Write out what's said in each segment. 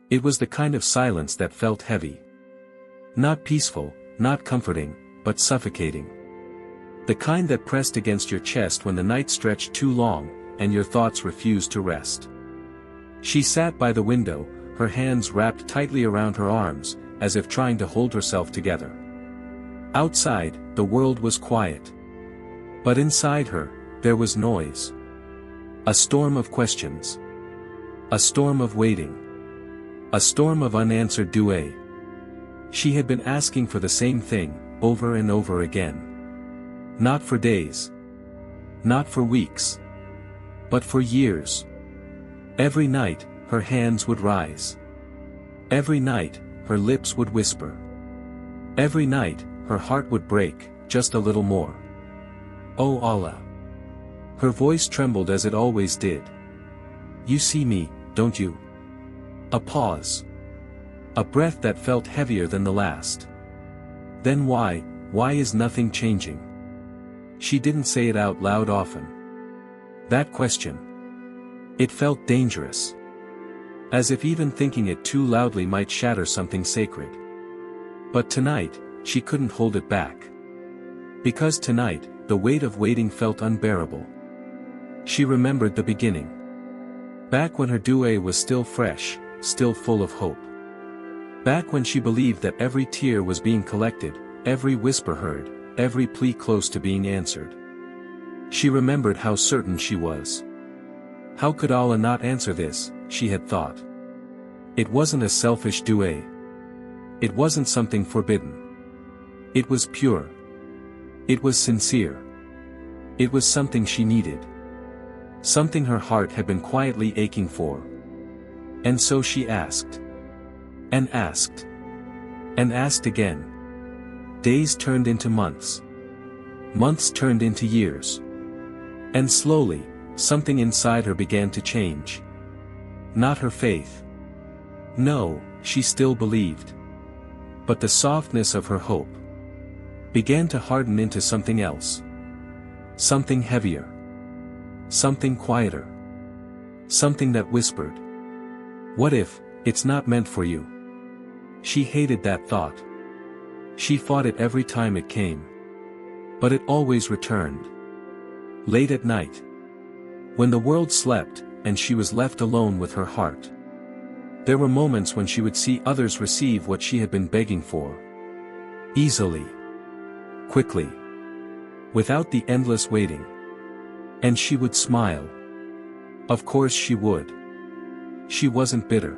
It was the kind of silence that felt heavy. Not peaceful, not comforting, but suffocating. The kind that pressed against your chest when the night stretched too long, and your thoughts refused to rest. She sat by the window, her hands wrapped tightly around her arms, as if trying to hold herself together. Outside, the world was quiet. But inside her, there was noise. A storm of questions. A storm of waiting. A storm of unanswered duet. She had been asking for the same thing, over and over again. Not for days. Not for weeks. But for years. Every night, her hands would rise. Every night, her lips would whisper. Every night, her heart would break, just a little more. Oh Allah. Her voice trembled as it always did. You see me, don't you? A pause. A breath that felt heavier than the last. Then why is nothing changing? She didn't say it out loud often. That question. It felt dangerous. As if even thinking it too loudly might shatter something sacred. But tonight, she couldn't hold it back. Because tonight, the weight of waiting felt unbearable. She remembered the beginning. Back when her duet was still fresh, still full of hope. Back when she believed that every tear was being collected, every whisper heard, every plea close to being answered. She remembered how certain she was. How could Allah not answer this, she had thought. It wasn't a selfish duet. It wasn't something forbidden. It was pure. It was sincere. It was something she needed. Something her heart had been quietly aching for. And so she asked. And asked. And asked again. Days turned into months. Months turned into years. And slowly, something inside her began to change. Not her faith. No, she still believed. But the softness of her hope began to harden into something else. Something heavier. Something quieter. Something that whispered. What if, it's not meant for you? She hated that thought. She fought it every time it came. But it always returned. Late at night. When the world slept, and she was left alone with her heart. There were moments when she would see others receive what she had been begging for. Easily. Quickly. Without the endless waiting. And she would smile. Of course she would. She wasn't bitter.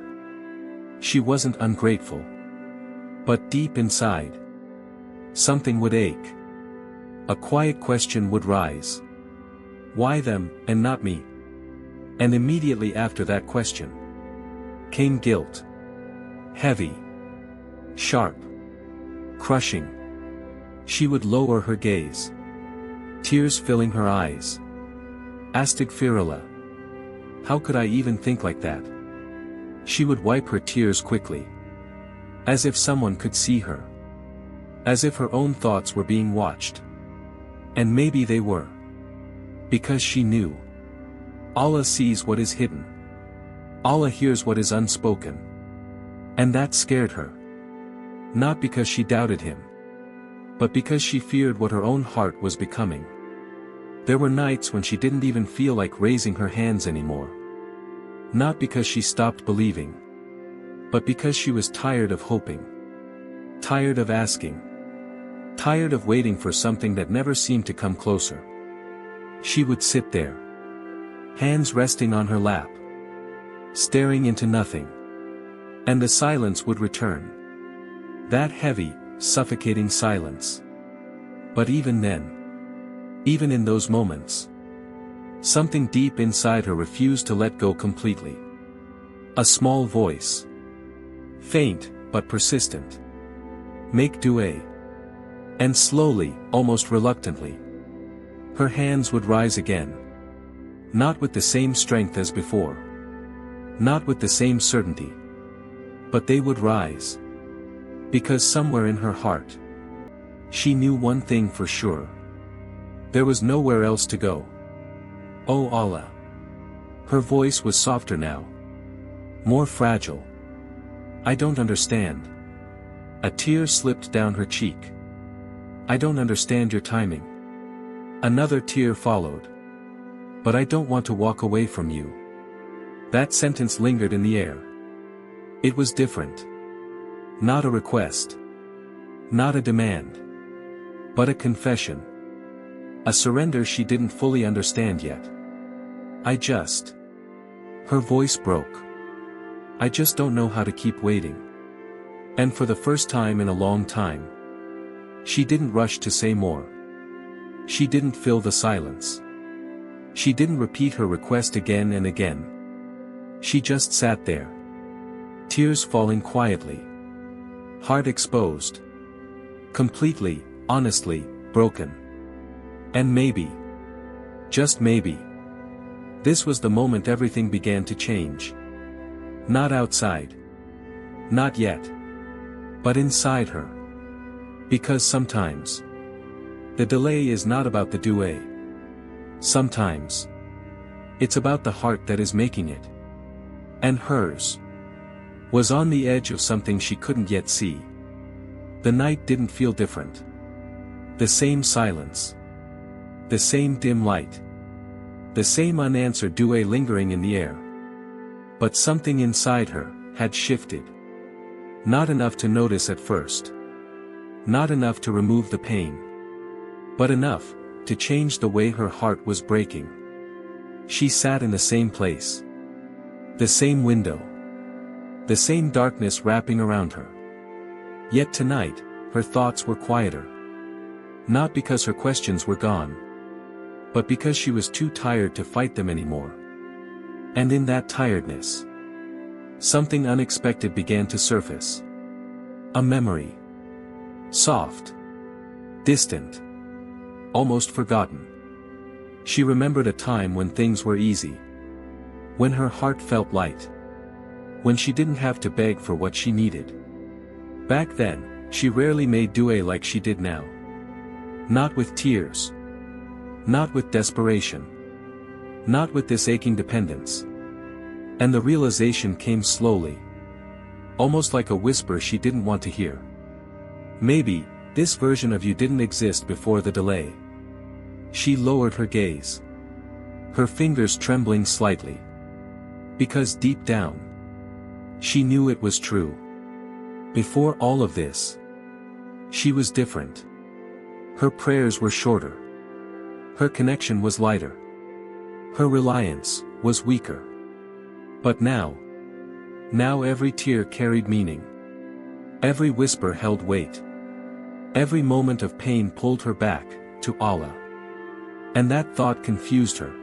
She wasn't ungrateful. But deep inside, something would ache. A quiet question would rise. Why them, and not me? And immediately after that question came guilt. Heavy. Sharp. Crushing. She would lower her gaze. Tears filling her eyes. Astaghfirullah. How could I even think like that? She would wipe her tears quickly. As if someone could see her. As if her own thoughts were being watched. And maybe they were. Because she knew. Allah sees what is hidden. Allah hears what is unspoken. And that scared her. Not because she doubted him. But because she feared what her own heart was becoming. There were nights when she didn't even feel like raising her hands anymore. Not because she stopped believing. But because she was tired of hoping. Tired of asking. Tired of waiting for something that never seemed to come closer. She would sit there. Hands resting on her lap. Staring into nothing. And the silence would return. That heavy, suffocating silence. But even then, even in those moments, something deep inside her refused to let go completely. A small voice. Faint, but persistent. Make du'a. And slowly, almost reluctantly, her hands would rise again. Not with the same strength as before. Not with the same certainty. But they would rise. Because somewhere in her heart, she knew one thing for sure. There was nowhere else to go. Oh Allah. Her voice was softer now. More fragile. I don't understand. A tear slipped down her cheek. I don't understand your timing. Another tear followed. But I don't want to walk away from you. That sentence lingered in the air. It was different. Not a request. Not a demand. But a confession. A surrender she didn't fully understand yet. Her voice broke. I just don't know how to keep waiting. And for the first time in a long time, she didn't rush to say more. She didn't fill the silence. She didn't repeat her request again and again. She just sat there. Tears falling quietly. Heart exposed. Completely, honestly, broken. And maybe, just maybe, this was the moment everything began to change. Not outside. Not yet. But inside her. Because sometimes, the delay is not about the delay. Sometimes, it's about the heart that is making it. And hers was on the edge of something she couldn't yet see. The night didn't feel different. The same silence. The same dim light. The same unanswered duet lingering in the air. But something inside her had shifted. Not enough to notice at first. Not enough to remove the pain. But enough to change the way her heart was breaking. She sat in the same place. The same window. The same darkness wrapping around her. Yet tonight, her thoughts were quieter. Not because her questions were gone, but because she was too tired to fight them anymore. And in that tiredness, something unexpected began to surface. A memory. Soft. Distant. Almost forgotten. She remembered a time when things were easy. When her heart felt light. When she didn't have to beg for what she needed. Back then, she rarely made duet like she did now. Not with tears. Not with desperation. Not with this aching dependence. And the realization came slowly. Almost like a whisper she didn't want to hear. Maybe, this version of you didn't exist before the delay. She lowered her gaze. Her fingers trembling slightly. Because deep down, she knew it was true. Before all of this, she was different. Her prayers were shorter. Her connection was lighter. Her reliance was weaker. But now every tear carried meaning. Every whisper held weight. Every moment of pain pulled her back to Allah. And that thought confused her.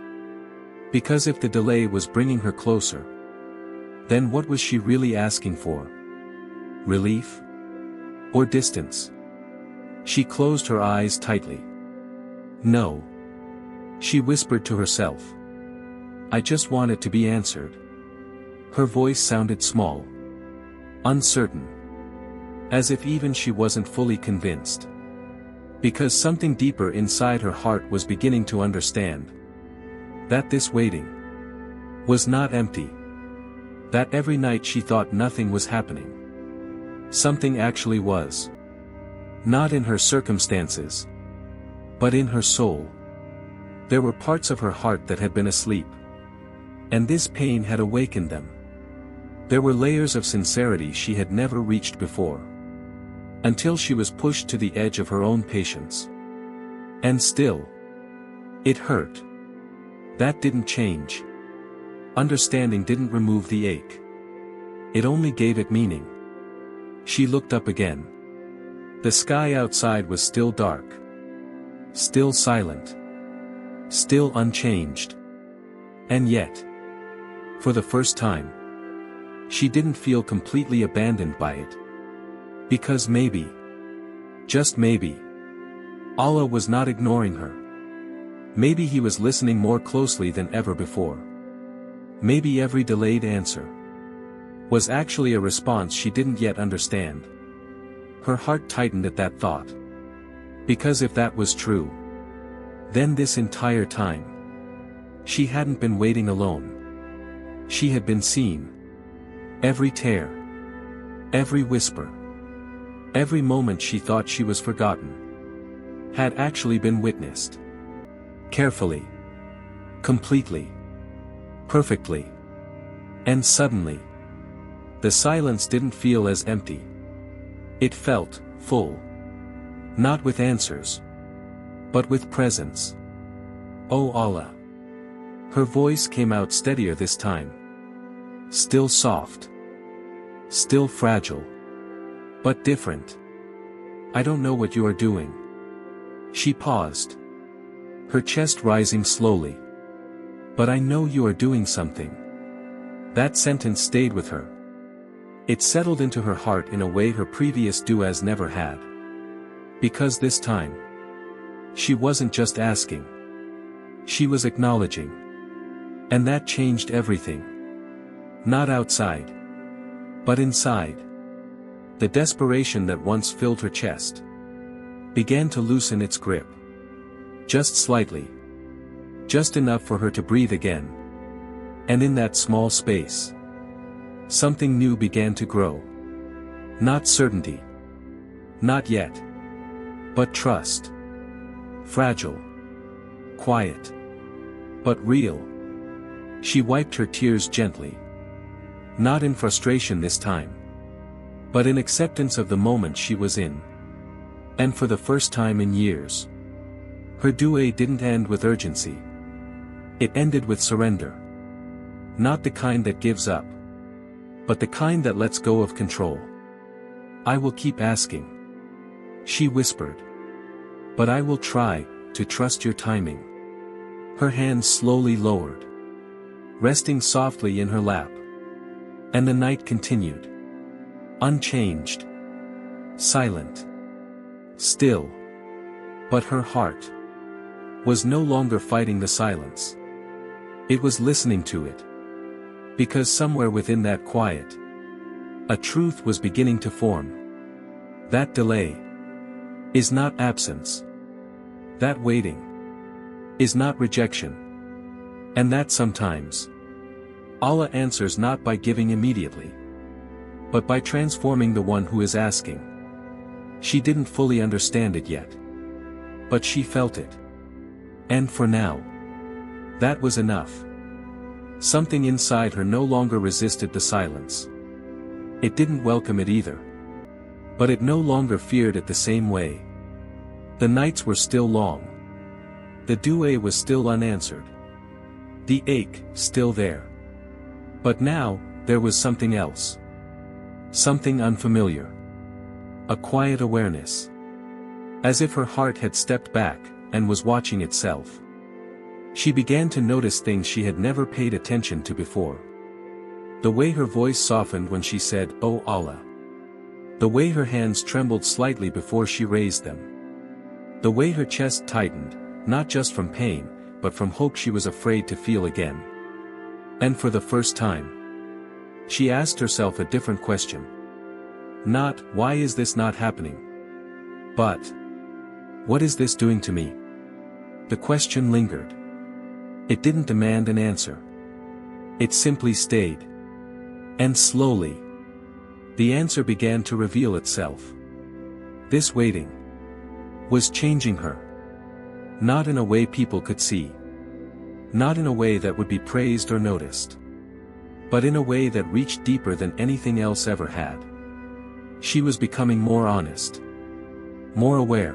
Because if the delay was bringing her closer, then what was she really asking for? Relief? Or distance? She closed her eyes tightly. No. She whispered to herself. I just want it to be answered. Her voice sounded small. Uncertain. As if even she wasn't fully convinced. Because something deeper inside her heart was beginning to understand. That this waiting was not empty. That every night she thought nothing was happening. Something actually was. Not in her circumstances, but in her soul. There were parts of her heart that had been asleep. And this pain had awakened them. There were layers of sincerity she had never reached before. Until she was pushed to the edge of her own patience. And still, it hurt. That didn't change. Understanding didn't remove the ache. It only gave it meaning. She looked up again. The sky outside was still dark. Still silent. Still unchanged. And yet, for the first time, she didn't feel completely abandoned by it. Because maybe, just maybe, Allah was not ignoring her. Maybe He was listening more closely than ever before. Maybe every delayed answer was actually a response she didn't yet understand. Her heart tightened at that thought. Because if that was true, then this entire time, she hadn't been waiting alone. She had been seen. Every tear, Every whisper. Every moment she thought she was forgotten had actually been witnessed. Carefully. Completely. Perfectly. And suddenly, the silence didn't feel as empty. It felt full. Not with answers, but with presence. "Oh Allah." Her voice came out steadier this time. Still soft. Still fragile. But different. "I don't know what you are doing." She paused. Her chest rising slowly. "But I know you are doing something." That sentence stayed with her. It settled into her heart in a way her previous duas never had. Because this time, she wasn't just asking. She was acknowledging. And that changed everything. Not outside, but inside. The desperation that once filled her chest began to loosen its grip. Just slightly. Just enough for her to breathe again. And in that small space, something new began to grow. Not certainty. Not yet. But trust. Fragile. Quiet. But real. She wiped her tears gently. Not in frustration this time, but in acceptance of the moment she was in. And for the first time in years, her dua didn't end with urgency. It ended with surrender. Not the kind that gives up, but the kind that lets go of control. "I will keep asking," she whispered. "But I will try to trust your timing." Her hands slowly lowered, resting softly in her lap. And the night continued. Unchanged. Silent. Still. But her heart was no longer fighting the silence. It was listening to it. Because somewhere within that quiet, a truth was beginning to form. That delay is not absence. That waiting is not rejection. And that sometimes Allah answers not by giving immediately, but by transforming the one who is asking. She didn't fully understand it yet, but she felt it. And for now, that was enough. Something inside her no longer resisted the silence. It didn't welcome it either. But it no longer feared it the same way. The nights were still long. The dua was still unanswered. The ache, still there. But now, there was something else. Something unfamiliar. A quiet awareness. As if her heart had stepped back, and was watching itself. She began to notice things she had never paid attention to before. The way her voice softened when she said, "Oh Allah." The way her hands trembled slightly before she raised them. The way her chest tightened, not just from pain, but from hope she was afraid to feel again. And for the first time, she asked herself a different question. Not, "Why is this not happening?" but, "What is this doing to me?" The question lingered. It didn't demand an answer. It simply stayed. And slowly, the answer began to reveal itself. This waiting was changing her. Not in a way people could see. Not in a way that would be praised or noticed. But in a way that reached deeper than anything else ever had. She was becoming more honest. More aware.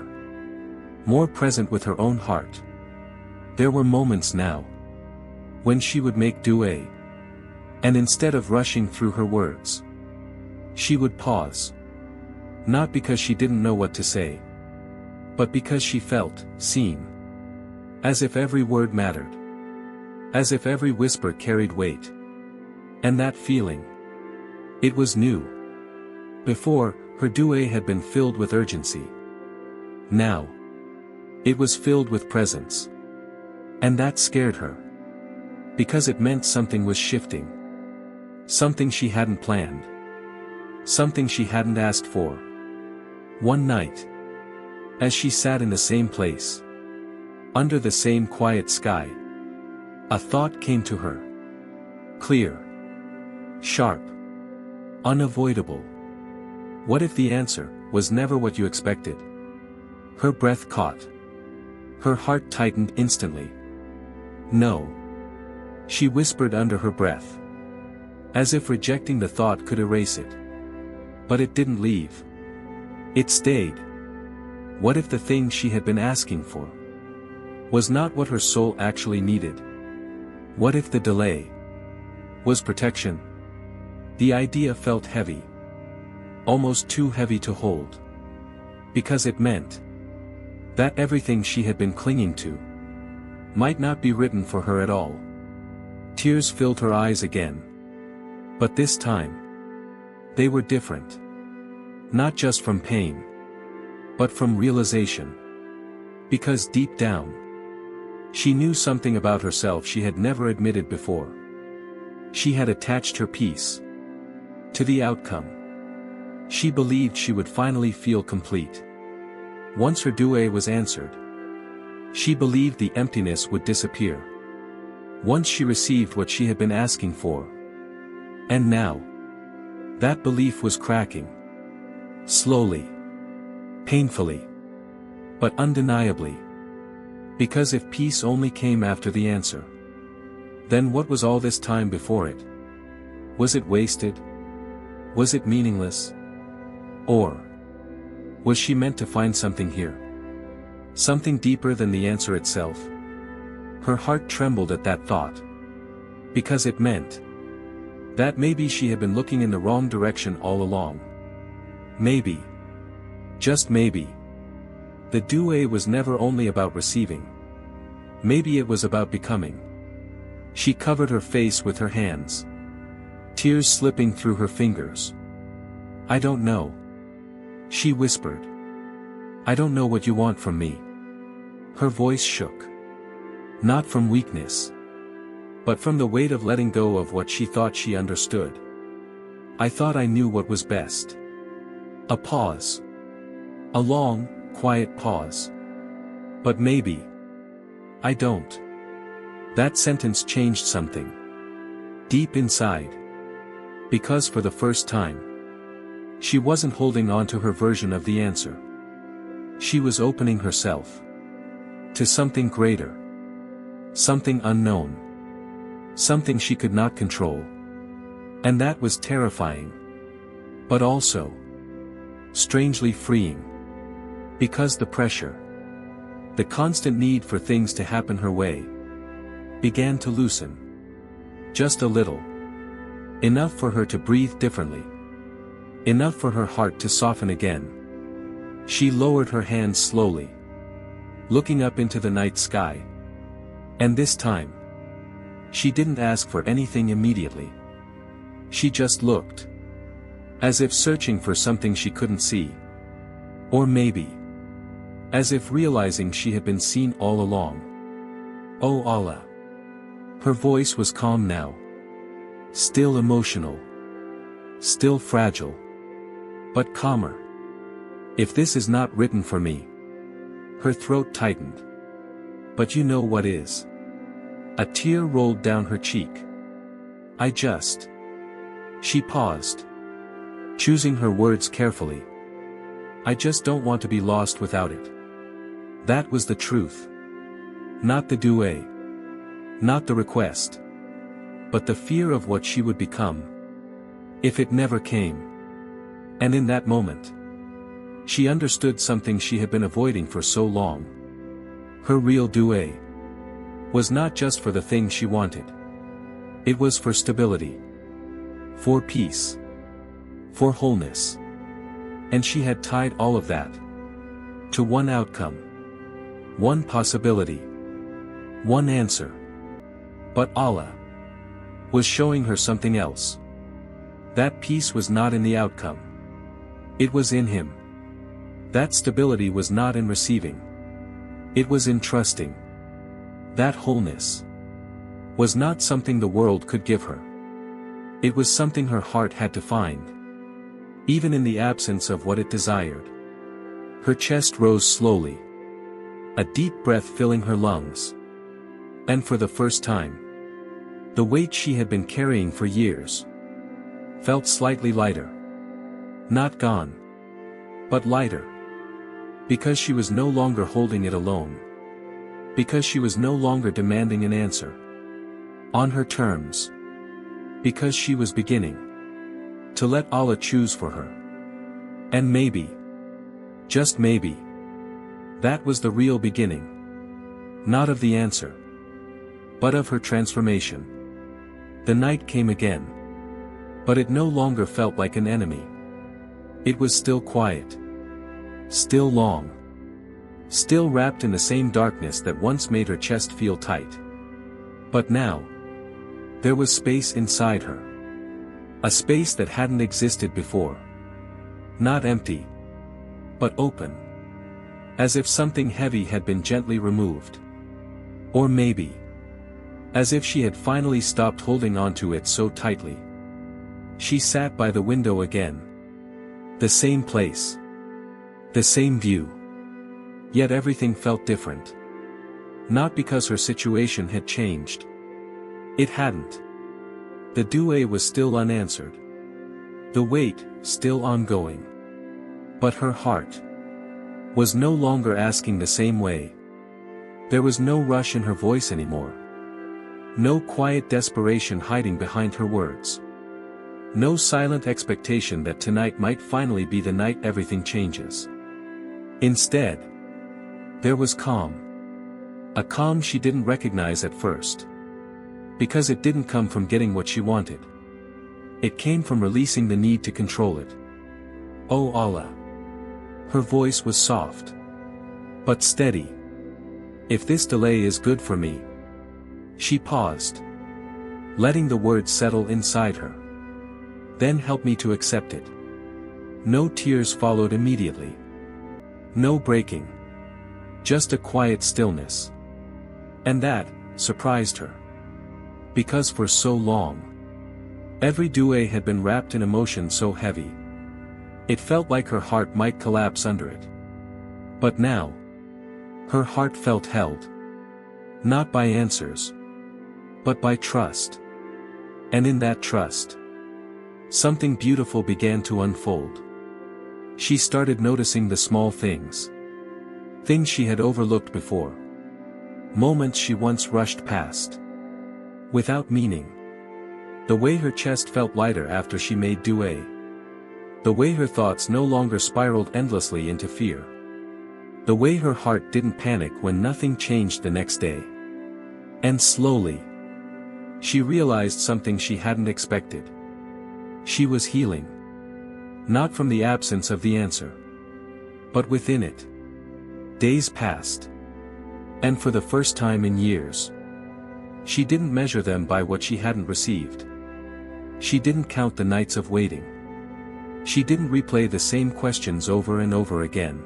More present with her own heart. There were moments now when she would make dua. And instead of rushing through her words, she would pause. Not because she didn't know what to say, but because she felt seen. As if every word mattered. As if every whisper carried weight. And that feeling, it was new. Before, her dua had been filled with urgency. Now, it was filled with presence. And that scared her. Because it meant something was shifting. Something she hadn't planned. Something she hadn't asked for. One night, as she sat in the same place, under the same quiet sky, a thought came to her. Clear. Sharp. Unavoidable. What if the answer was never what you expected? Her breath caught. Her heart tightened instantly. No. She whispered under her breath. As if rejecting the thought could erase it. But it didn't leave. It stayed. What if the thing she had been asking for was not what her soul actually needed? What if the delay was protection? The idea felt heavy. Almost too heavy to hold. Because it meant that everything she had been clinging to might not be written for her at all. Tears filled her eyes again. But this time, they were different. Not just from pain, but from realization. Because deep down, she knew something about herself she had never admitted before. She had attached her peace to the outcome. She believed she would finally feel complete once her dua was answered. She believed the emptiness would disappear once she received what she had been asking for. And now, that belief was cracking. Slowly. Painfully. But undeniably. Because if peace only came after the answer, then what was all this time before it? Was it wasted? Was it meaningless? Or was she meant to find something here? Something deeper than the answer itself? Her heart trembled at that thought. Because it meant that maybe she had been looking in the wrong direction all along. Maybe. Just maybe. The dua was never only about receiving. Maybe it was about becoming. She covered her face with her hands. Tears slipping through her fingers. I don't know. She whispered. I don't know what you want from me. Her voice shook. Not from weakness, but from the weight of letting go of what she thought she understood. I thought I knew what was best. A pause. A long, quiet pause. But maybe I don't. That sentence changed something deep inside. Because for the first time, she wasn't holding on to her version of the answer. She was opening herself to something greater. Something unknown. Something she could not control. And that was terrifying. But also strangely freeing. Because the pressure, the constant need for things to happen her way, began to loosen. Just a little. Enough for her to breathe differently. Enough for her heart to soften again. She lowered her hands slowly, looking up into the night sky. And this time, she didn't ask for anything immediately. She just looked. As if searching for something she couldn't see. Or maybe, as if realizing she had been seen all along. Oh Allah. Her voice was calm now. Still emotional. Still fragile. But calmer. If this is not written for me. Her throat tightened. But you know what is. A tear rolled down her cheek. I just. She paused. Choosing her words carefully. I just don't want to be lost without it. That was the truth. Not the dua. Not the request. But the fear of what she would become. If it never came. And in that moment, she understood something she had been avoiding for so long. Her real dua was not just for the thing she wanted. It was for stability. For peace. For wholeness. And she had tied all of that to one outcome. One possibility. One answer. But Allah was showing her something else. That peace was not in the outcome. It was in Him. That stability was not in receiving. It was in trusting. That wholeness was not something the world could give her. It was something her heart had to find. Even in the absence of what it desired. Her chest rose slowly. A deep breath filling her lungs. And for the first time, the weight she had been carrying for years felt slightly lighter. Not gone. But lighter. Because she was no longer holding it alone. Because she was no longer demanding an answer. On her terms. Because she was beginning to let Allah choose for her. And maybe, just maybe, that was the real beginning. Not of the answer, but of her transformation. The night came again. But it no longer felt like an enemy. It was still quiet. Still long. Still wrapped in the same darkness that once made her chest feel tight. But now, there was space inside her. A space that hadn't existed before. Not empty, but open. As if something heavy had been gently removed. Or maybe, as if she had finally stopped holding onto it so tightly. She sat by the window again. The same place. The same view. Yet everything felt different. Not because her situation had changed. It hadn't. The dua was still unanswered. The wait, still ongoing. But her heart was no longer asking the same way. There was no rush in her voice anymore. No quiet desperation hiding behind her words. No silent expectation that tonight might finally be the night everything changes. Instead, there was calm. A calm she didn't recognize at first. Because it didn't come from getting what she wanted. It came from releasing the need to control it. Oh Allah. Her voice was soft. But steady. If this delay is good for me. She paused. Letting the words settle inside her. Then help me to accept it. No tears followed immediately. No breaking. Just a quiet stillness. And that surprised her. Because for so long, every dua had been wrapped in emotion so heavy. It felt like her heart might collapse under it. But now, her heart felt held. Not by answers, but by trust. And in that trust, something beautiful began to unfold. She started noticing the small things. Things she had overlooked before. Moments she once rushed past. Without meaning. The way her chest felt lighter after she made dua. The way her thoughts no longer spiraled endlessly into fear. The way her heart didn't panic when nothing changed the next day. And slowly, she realized something she hadn't expected. She was healing. Not from the absence of the answer, but within it. Days passed. And for the first time in years, she didn't measure them by what she hadn't received. She didn't count the nights of waiting. She didn't replay the same questions over and over again.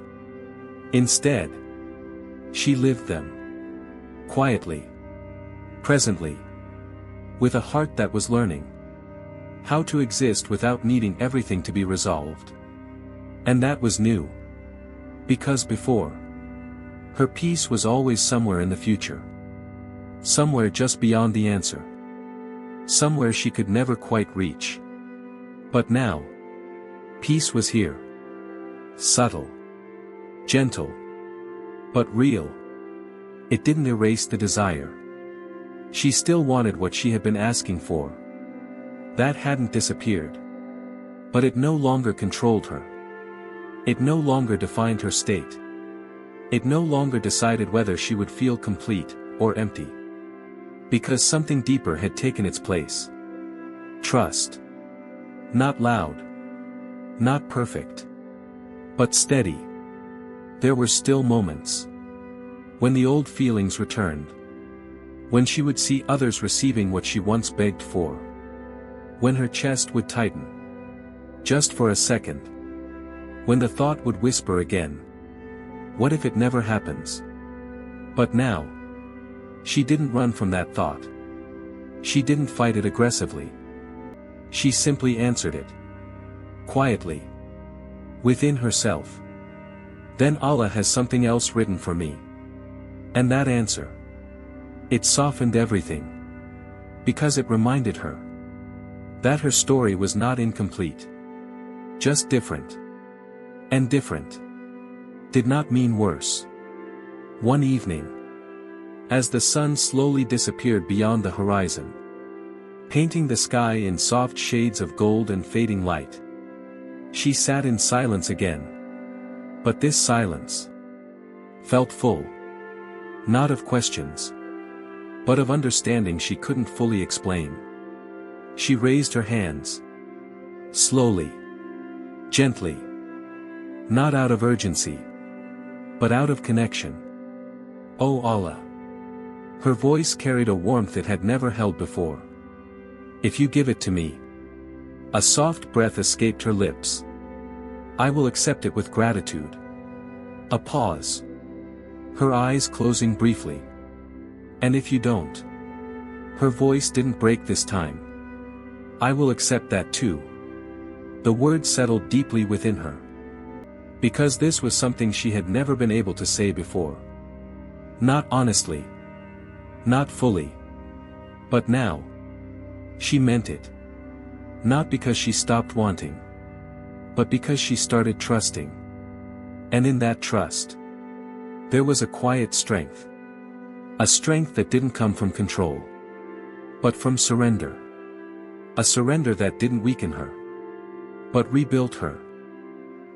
Instead, she lived them. Quietly. Presently. With a heart that was learning how to exist without needing everything to be resolved. And that was new. Because before, her peace was always somewhere in the future. Somewhere just beyond the answer. Somewhere she could never quite reach. But now, peace was here. Subtle. Gentle. But real. It didn't erase the desire. She still wanted what she had been asking for. That hadn't disappeared. But it no longer controlled her. It no longer defined her state. It no longer decided whether she would feel complete or empty. Because something deeper had taken its place. Trust. Not loud. Not perfect. But steady. There were still moments. When the old feelings returned. When she would see others receiving what she once begged for. When her chest would tighten. Just for a second. When the thought would whisper again. What if it never happens? But now, she didn't run from that thought. She didn't fight it aggressively. She simply answered it. Quietly. Within herself. Then Allah has something else written for me. And that answer. It softened everything. Because it reminded her that her story was not incomplete. Just different. And different did not mean worse. One evening, as the sun slowly disappeared beyond the horizon, painting the sky in soft shades of gold and fading light, she sat in silence again. But this silence felt full, not of questions, but of understanding she couldn't fully explain. She raised her hands, slowly, gently, not out of urgency, but out of connection. "Oh Allah." Her voice carried a warmth it had never held before. "If you give it to me." A soft breath escaped her lips. "I will accept it with gratitude." A pause. Her eyes closing briefly. "And if you don't?" Her voice didn't break this time. "I will accept that too." The word settled deeply within her. Because this was something she had never been able to say before. Not honestly. Not fully. But now, she meant it. Not because she stopped wanting, but because she started trusting. And in that trust, there was a quiet strength. A strength that didn't come from control, but from surrender. A surrender that didn't weaken her, but rebuilt her.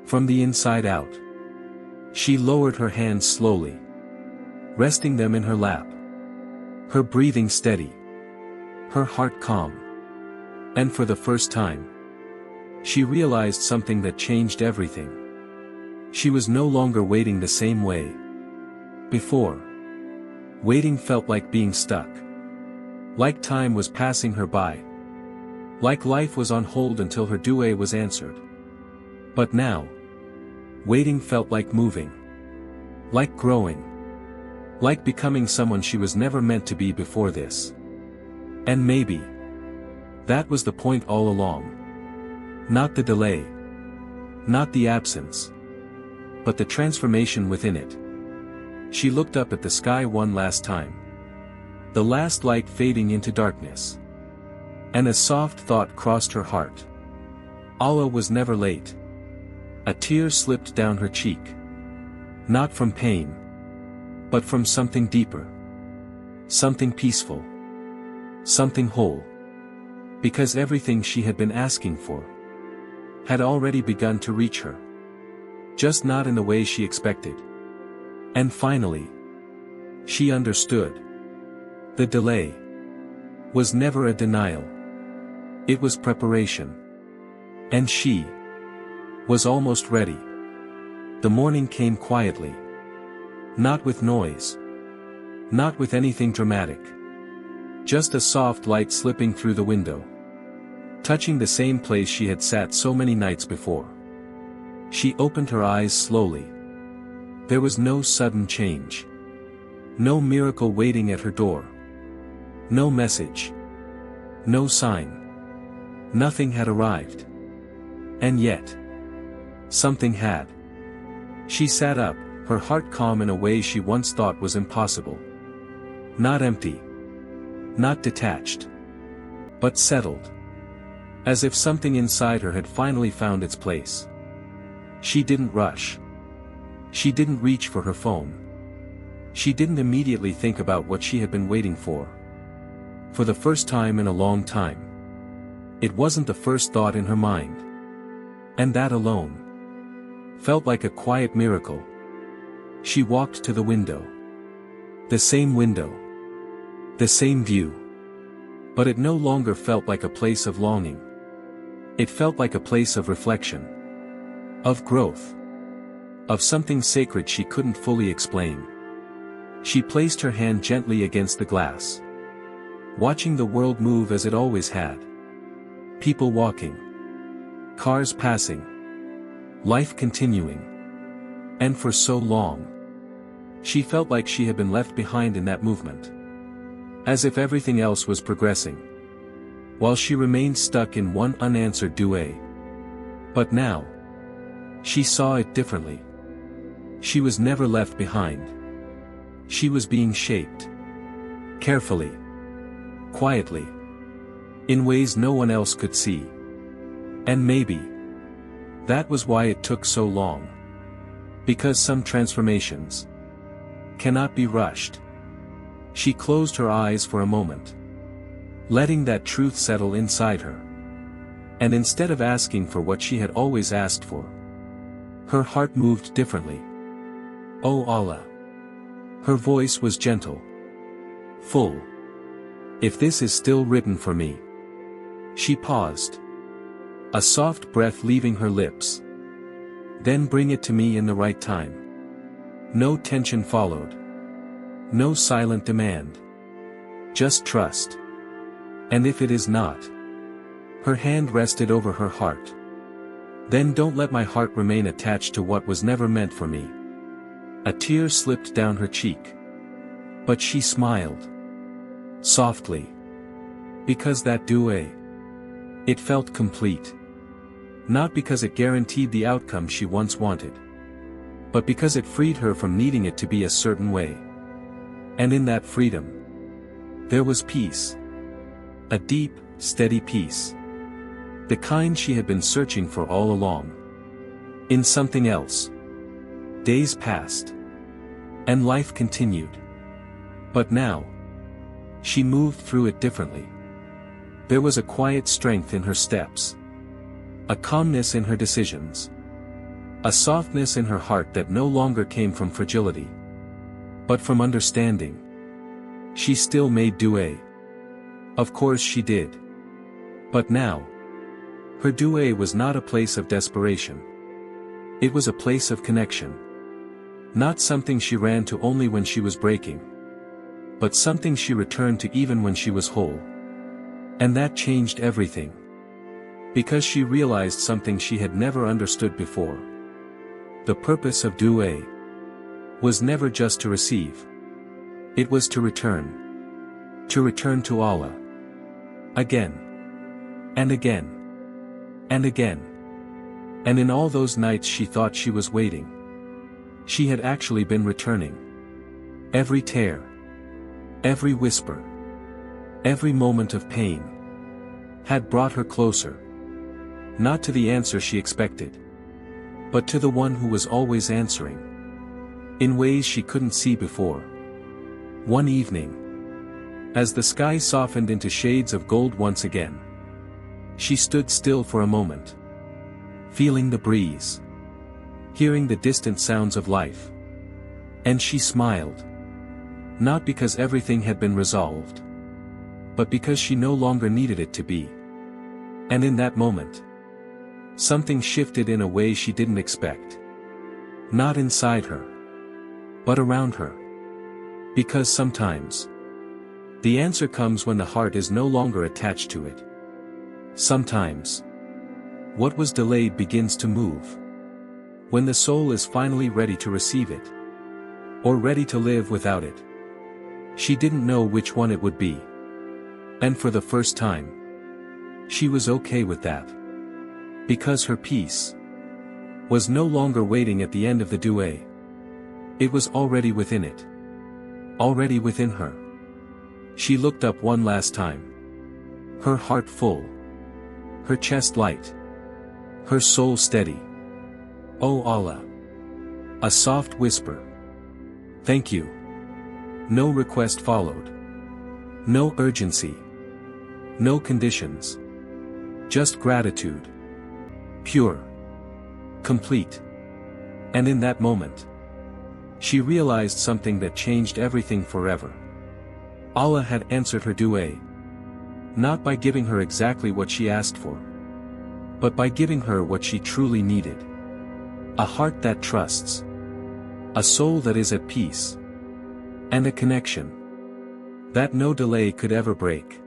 From the inside out. She lowered her hands slowly, resting them in her lap. Her breathing steady. Her heart calm. And for the first time, she realized something that changed everything. She was no longer waiting the same way. Before, waiting felt like being stuck. Like time was passing her by. Like life was on hold until her dua was answered. But now, waiting felt like moving. Like growing. Like becoming someone she was never meant to be before this. And maybe, that was the point all along. Not the delay. Not the absence. But the transformation within it. She looked up at the sky one last time. The last light fading into darkness. And a soft thought crossed her heart. Allah was never late. A tear slipped down her cheek. Not from pain, but from something deeper. Something peaceful. Something whole. Because everything she had been asking for had already begun to reach her. Just not in the way she expected. And finally, she understood. The delay was never a denial. It was preparation. And she was almost ready. The morning came quietly. Not with noise. Not with anything dramatic. Just a soft light slipping through the window. Touching the same place she had sat so many nights before. She opened her eyes slowly. There was no sudden change. No miracle waiting at her door. No message. No sign. Nothing had arrived. And yet, something had. She sat up, her heart calm in a way she once thought was impossible. Not empty. Not detached. But settled. As if something inside her had finally found its place. She didn't rush. She didn't reach for her phone. She didn't immediately think about what she had been waiting for. For the first time in a long time. It wasn't the first thought in her mind. And that alone felt like a quiet miracle. She walked to the window. The same window. The same view. But it no longer felt like a place of longing. It felt like a place of reflection. Of growth. Of something sacred she couldn't fully explain. She placed her hand gently against the glass. Watching the world move as it always had. People walking. Cars passing. Life continuing. And for so long, she felt like she had been left behind in that movement. As if everything else was progressing. While she remained stuck in one unanswered dua. But now, she saw it differently. She was never left behind. She was being shaped. Carefully. Quietly. In ways no one else could see. And maybe, That was why it took so long. Because some transformations cannot be rushed. She closed her eyes for a moment, letting that truth settle inside her. And instead of asking for what she had always asked for, her heart moved differently. "Oh Allah." Her voice was gentle, full. "If this is still written for me." She paused, a soft breath leaving her lips. "Then bring it to me in the right time." No tension followed. No silent demand. Just trust. "And if it is not?" Her hand rested over her heart. "Then don't let my heart remain attached to what was never meant for me." A tear slipped down her cheek. But she smiled. Softly. Because that dua, it felt complete. Not because it guaranteed the outcome she once wanted, but because it freed her from needing it to be a certain way. And in that freedom, there was peace. A deep, steady peace. The kind she had been searching for all along. In something else. Days passed. And life continued. But now, she moved through it differently. There was a quiet strength in her steps. A calmness in her decisions. A softness in her heart that no longer came from fragility, but from understanding. She still made dua. Of course she did. But now, her dua was not a place of desperation. It was a place of connection. Not something she ran to only when she was breaking, but something she returned to even when she was whole. And that changed everything. Because she realized something she had never understood before. The purpose of dua was never just to receive. It was to return. To return to Allah. Again. And again. And again. And in all those nights she thought she was waiting, she had actually been returning. Every tear. Every whisper. Every moment of pain had brought her closer. Not to the answer she expected, but to the one who was always answering. In ways she couldn't see before. One evening, as the sky softened into shades of gold once again, she stood still for a moment, feeling the breeze, hearing the distant sounds of life. And she smiled. Not because everything had been resolved, but because she no longer needed it to be. And in that moment, something shifted in a way she didn't expect. Not inside her, but around her. Because sometimes, the answer comes when the heart is no longer attached to it. Sometimes, what was delayed begins to move. When the soul is finally ready to receive it, or ready to live without it. She didn't know which one it would be. And for the first time, she was okay with that. Because her peace was no longer waiting at the end of the dua. It was already within it. Already within her. She looked up one last time. Her heart full. Her chest light. Her soul steady. "Oh Allah." A soft whisper. "Thank you." No request followed. No urgency. No conditions. Just gratitude. Pure. Complete. And in that moment, she realized something that changed everything forever. Allah had answered her dua. Not by giving her exactly what she asked for, but by giving her what she truly needed. A heart that trusts. A soul that is at peace. And a connection that no delay could ever break.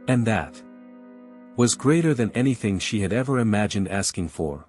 And that was greater than anything she had ever imagined asking for.